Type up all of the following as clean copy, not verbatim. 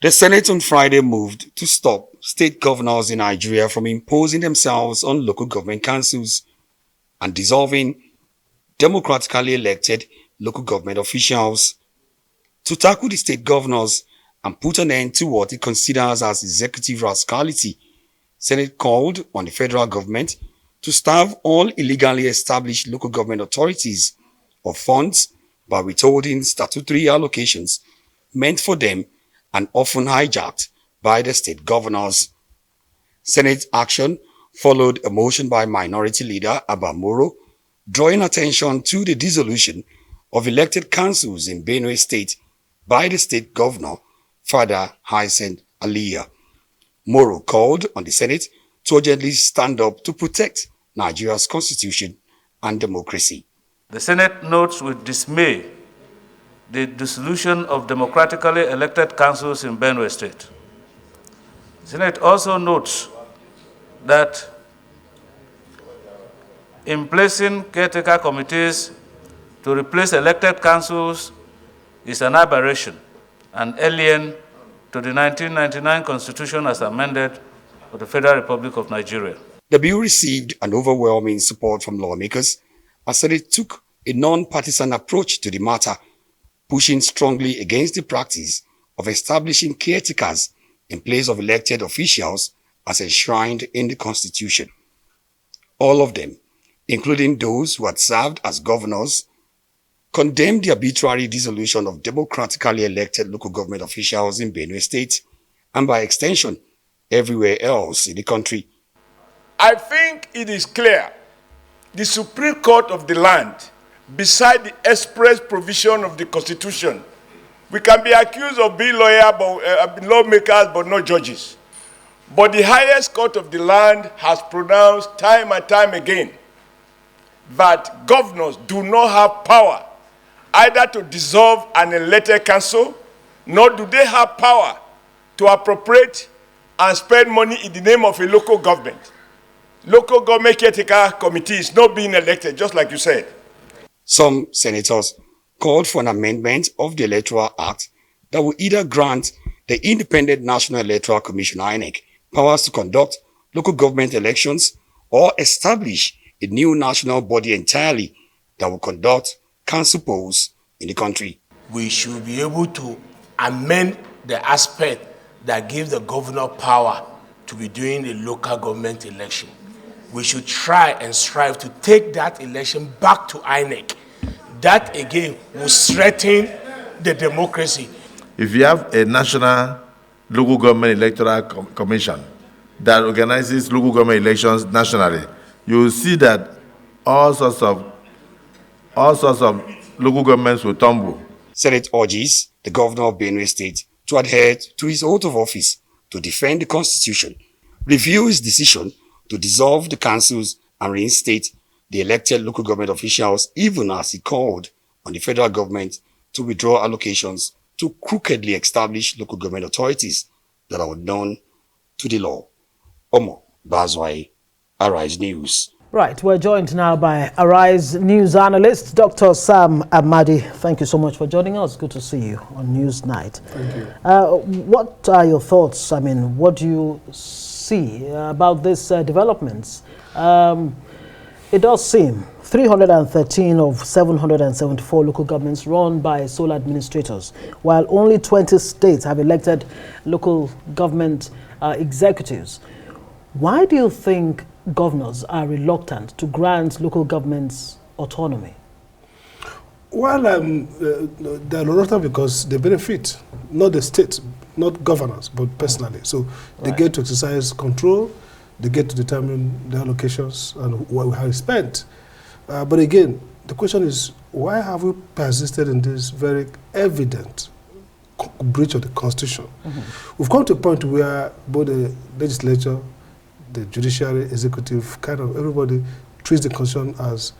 The Senate on Friday moved to stop state governors in Nigeria from imposing themselves on local government councils and dissolving democratically elected local government officials. To tackle the state governors and put an end to what it considers as executive rascality, Senate called on the federal government to starve all illegally established local government authorities of funds by withholding statutory allocations meant for them and often hijacked by the state governors. Senate action followed a motion by Minority Leader Abba Moro drawing attention to the dissolution of elected councils in Benue State by the state governor, Father Hyacinth Aliyah. Moro called on the Senate to urgently stand up to protect Nigeria's constitution and democracy. The Senate notes with dismay the dissolution of democratically elected councils in Benue State. The Senate also notes that in placing caretaker committees to replace elected councils is an aberration and alien to the 1999 Constitution as amended of the Federal Republic of Nigeria. The bill received an overwhelming support from lawmakers as Senate took a non-partisan approach to the matter, pushing strongly against the practice of establishing caretakers in place of elected officials as enshrined in the Constitution. All of them, including those who had served as governors, condemned the arbitrary dissolution of democratically elected local government officials in Benue State and by extension everywhere else in the country. I think it is clear the Supreme Court of the land, beside the express provision of the Constitution, we can be accused of being lawmakers but not judges. But the highest court of the land has pronounced time and time again that governors do not have power either to dissolve an elected council, nor do they have power to appropriate and spend money in the name of a local government. Local government caretaker committee is not being elected, just like you said. Some senators called for an amendment of the Electoral Act that would either grant the Independent National Electoral Commission (INEC) powers to conduct local government elections or establish a new national body entirely that will conduct council polls in the country. We should be able to amend the aspect that gives the governor power to be doing a local government election. We should try and strive to take that election back to INEC. That again will strengthen the democracy. If you have a national local government electoral commission that organizes local government elections nationally, you will see that all sorts of local governments will tumble. Senate urges the governor of Benue State to adhere to his oath of office to defend the Constitution, review his decision to dissolve the councils and reinstate the elected local government officials, even as he called on the federal government to withdraw allocations to crookedly established local government authorities that are unknown to the law. Omo Bazwai, Arise News. Right, we're joined now by Arise News analyst, Dr. Sam Amadi. Thank you so much for joining us. Good to see you on News Night. Thank you. What are your thoughts? I mean, what do you see about these developments? It does seem 313 of 774 local governments run by sole administrators, while only 20 states have elected local government executives. Why do you think governors are reluctant to grant local governments autonomy? Well, they're reluctant because they benefit, not the state, not governors, but personally. So they get to exercise control, they get to determine the allocations and how it's spent. But again, the question is, why have we persisted in this very evident breach of the Constitution? We've come to a point where both the legislature, the judiciary, executive, kind of everybody treats the Constitution as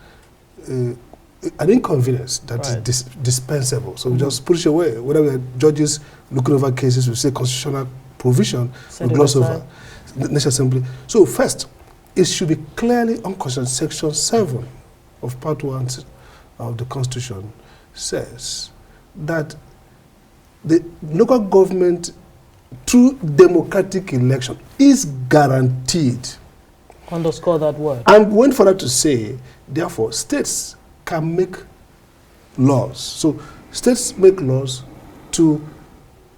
an inconvenience that is dispensable. So we just push it away. Whenever the judges looking over cases, we say constitutional provision, we gloss over. National Assembly. So first, it should be clearly unconstitutional. Section 7 of Part 1 of the Constitution says that the local government through democratic election is guaranteed. Underscore that word. I'm going further to say, therefore, states can make laws. So states make laws to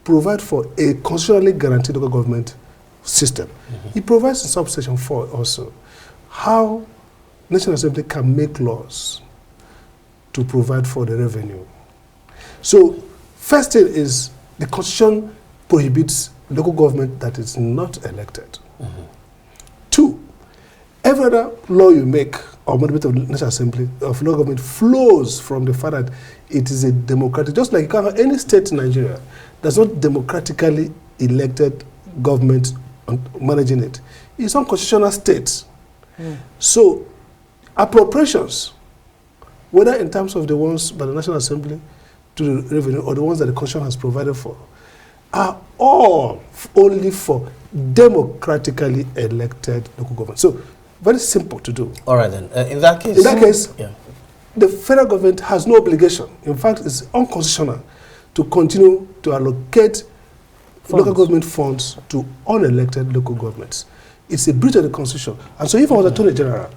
provide for a constitutionally guaranteed local government system. It provides in subsection 4 also how National Assembly can make laws to provide for the revenue. So first thing is the Constitution prohibits local government that is not elected. 2, every other law you make or mandate of the National Assembly of local government flows from the fact that it is a democratic, just like you can't have any state in Nigeria that's not democratically elected government managing it. It's unconstitutional state. So appropriations, whether in terms of the ones by the National Assembly to the revenue or the ones that the Constitution has provided for, are all only for democratically elected local government. So very simple to do. All right then. In that case, yeah, the federal government has no obligation. In fact, it's unconstitutional to continue to allocate local government funds to unelected local governments. It's a breach of the Constitution. And so if I was Attorney General,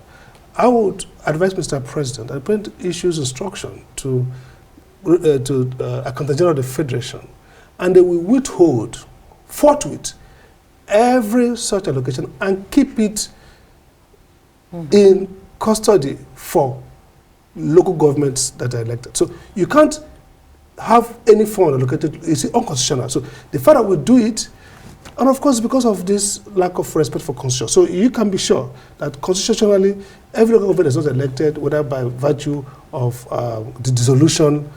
I would advise Mr. President, I print issues instruction to Accountant General of the Federation, and they will withhold forthwith every such allocation and keep it in custody for local governments that are elected. So you can't have any fund allocated. It's unconstitutional. So the father will do it, and of course because of this lack of respect for constitution. So you can be sure that constitutionally every local government is not elected, whether by virtue of the dissolution,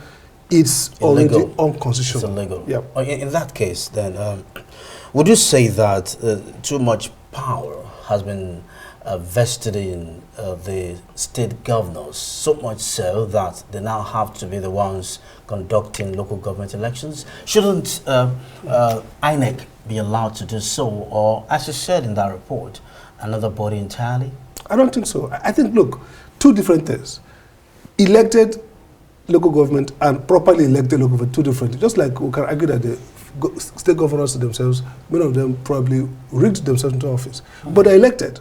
it's already unconstitutional. It's illegal. Yeah. In that case, then, would you say that too much power has been vested in the state governors, so much so that they now have to be the ones conducting local government elections? Shouldn't INEC be allowed to do so, or, as you said in that report, another body entirely? I don't think so. I think, look, two different things. Elected local government and properly elected local government, two different things. Just like we can argue that the state governors themselves, many of them probably rigged themselves into office, but they're elected.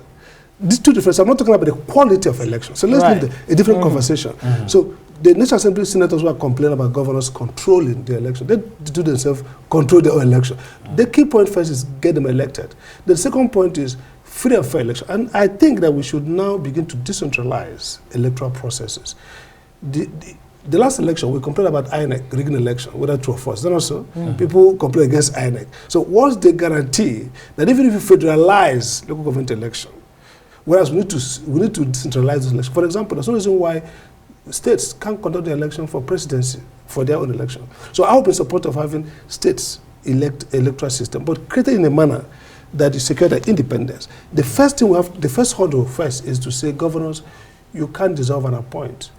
These two different. I'm not talking about the quality of election. So let's leave a different conversation. So the National Assembly senators who are complaining about governors controlling the election, they do themselves control their own election. The key point first is get them elected. The second point is free and fair election. And I think that we should now begin to decentralize electoral processes. The last election, we complained about INEC rigging election, whether true or false. Then also, people complain against INEC. So what's the guarantee that even if you federalize local government election, whereas we need to decentralize this election. For example, there's no reason why states can't conduct the election for presidency for their own election. So I would be in support of having states elect electoral system, but created in a manner that is secure their independence. The first thing the first hurdle first is to say, governors, you can't dissolve and appoint.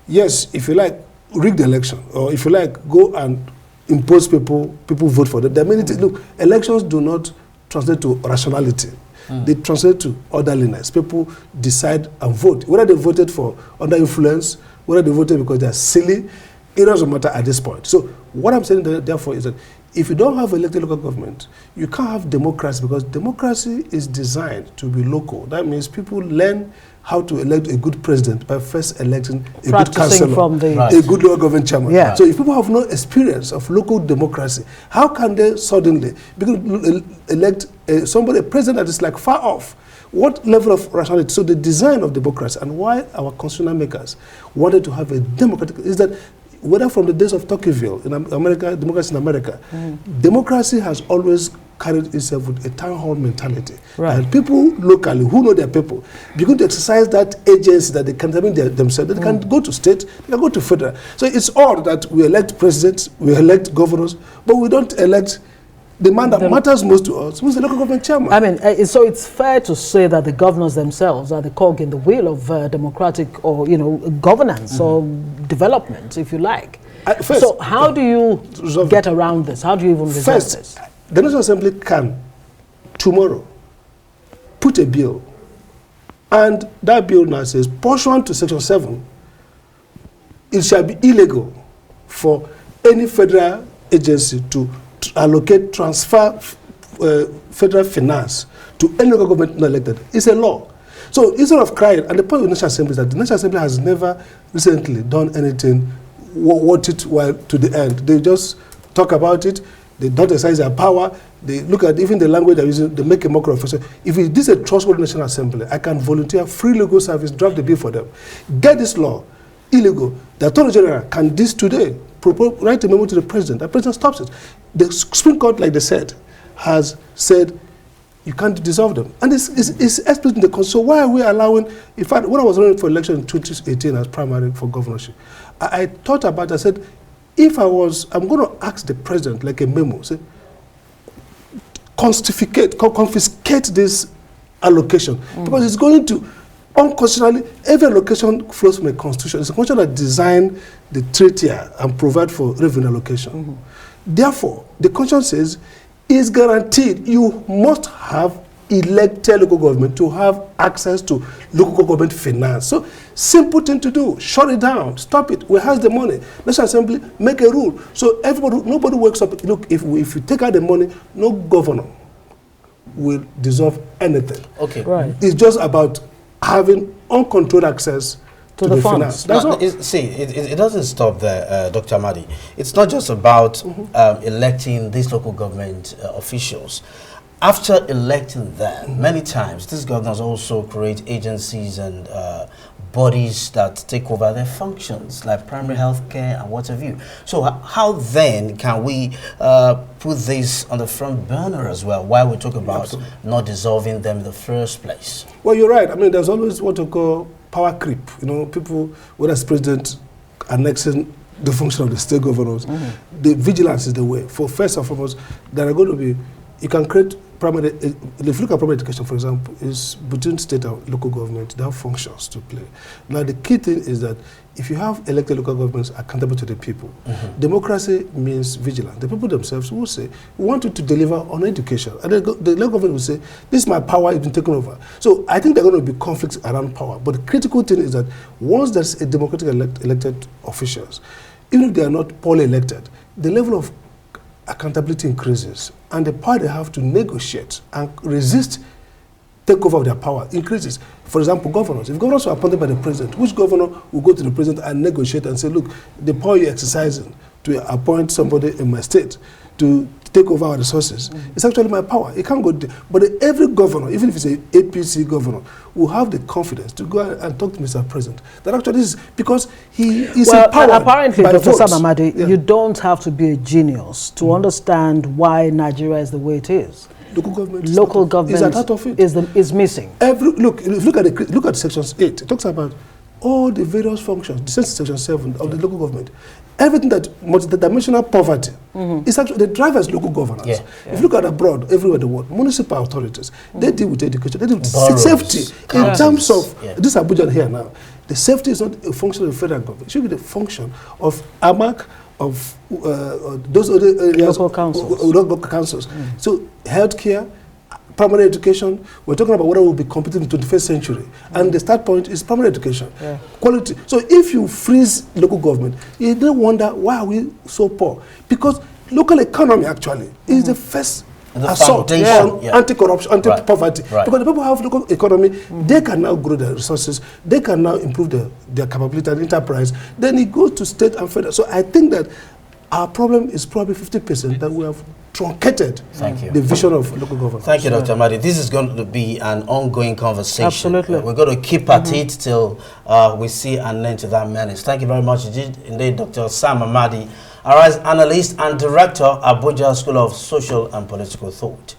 Yes, if you like, rig the election, or if you like, go and impose people vote for them. There are many things. Look, elections do not translate to rationality. They translate to orderliness. People decide and vote. Whether they voted for under influence, whether they voted because they are silly, it doesn't matter at this point. So what I'm saying therefore is that if you don't have elected local government, you can't have democracy, because democracy is designed to be local. That means people learn how to elect a good president by first electing a good councillor, a good local government chairman. Yeah. So if people have no experience of local democracy, how can they suddenly elect a president that is like far off? What level of rationality? So the design of democracy and why our constitutional makers wanted to have a democratic is that whether from the days of Tocqueville in America, democracy in America, democracy has always carried itself with a town hall mentality. And people locally who know their people begin to exercise that agency that they can determine themselves. They can go to state, they can go to federal. So it's odd that we elect presidents, we elect governors, but we don't elect the man that matters most to us, who's the local government chairman. I mean, so it's fair to say that the governors themselves are the cog in the wheel of democratic or, governance or development, if you like. First, so how do you get around this? How do you even resolve this? The National Assembly can, tomorrow, put a bill, and that bill now says, pursuant to Section 7, it shall be illegal for any federal agency to allocate, transfer federal finance to any local government not elected is a law. So instead of crying, and the point of the National Assembly is that the National Assembly has never recently done anything what it while to the end. They just talk about it, they don't exercise their power, they look at even the language they're using, they make a mockery of it. If this is a trustworthy National Assembly, I can volunteer free legal service, draft the bill for them. Get this law illegal. The Attorney General can this today, write a memo to the President. The President stops it. The Supreme Court, like they said, has said you can't dissolve them. And it's explicit in the Constitution. So why are we allowing, in fact, when I was running for election in 2018 as primary for governorship, I thought about it, I said, if I'm going to ask the President, like a memo, say, confiscate this allocation, because it's going to, unconstitutionally, every allocation flows from a constitution. It's a constitution that designed the treaty and provide for revenue allocation. Therefore, the constitution says, it's guaranteed you must have elected local government to have access to local government finance. So, simple thing to do, shut it down, stop it. Who has the money? National Assembly, make a rule. So nobody wakes up, look, if you take out the money, no governor will dissolve anything. Okay. Right. It's just about having uncontrolled access to the finance. That's all. It doesn't stop there, Dr. Amadi. It's not just about electing these local government officials. After electing them, many times these governors also create agencies and bodies that take over their functions, like primary health care and what have you. So how then can we put this on the front burner as well, while we talk about not dissolving them in the first place? Well, you're right. I mean, there's always what we call power creep. You know, people, whether it's president, annexing the function of the state governors, the vigilance is the way. For first and foremost, there are going to be, you can create primary, if you look at primary education, for example, is between state and local government, they have functions to play. Now, the key thing is that if you have elected local governments accountable to the people, democracy means vigilance. The people themselves will say, we want you to deliver on education. And the local government will say, this is my power, it's been taken over. So I think there are going to be conflicts around power. But the critical thing is that once there's a democratic elected officials, even if they are not poorly elected, the level of accountability increases, and the power they have to negotiate and resist takeover of their power increases. For example, governors. If governors are appointed by the president, which governor will go to the president and negotiate and say, look, the power you're exercising to appoint somebody in my state to take over our resources, it's actually my power. It can't go there. But every governor, even if it's an APC governor, will have the confidence to go and talk to Mr. President. That actually is because he is empowered. Apparently, by Dr. votes. Sam Amadi, you don't have to be a genius to understand why Nigeria is the way it is. Local government is at heart of it. Is missing. Look at Section 8. It talks about all the various functions. The Section 7 of the local government. Everything that multidimensional poverty is actually the driver is local governance. If you look at abroad, everywhere in the world, municipal authorities, they deal with education, they deal with safety. In terms of this Abuja here now, the safety is not a function of the federal government. It should be the function of AMAC, of those other areas, local councils. So healthcare, primary education, we're talking about whether we'll be competing in the 21st century. And the start point is primary education, quality. So if you freeze local government, you don't wonder why are we so poor? Because local economy actually is the first assault on anti-corruption, anti-poverty. Because the people who have local economy, they can now grow their resources, they can now improve their capability and enterprise. Then it goes to state and federal. So I think that our problem is probably 50% that we have truncated the vision of local government. Thank you, Dr. Amadi. This is going to be an ongoing conversation. Absolutely. We're going to keep at it till we see an end to that menace. Thank you very much indeed, Dr. Sam Amadi, Analyst and Director, Abuja School of Social and Political Thought.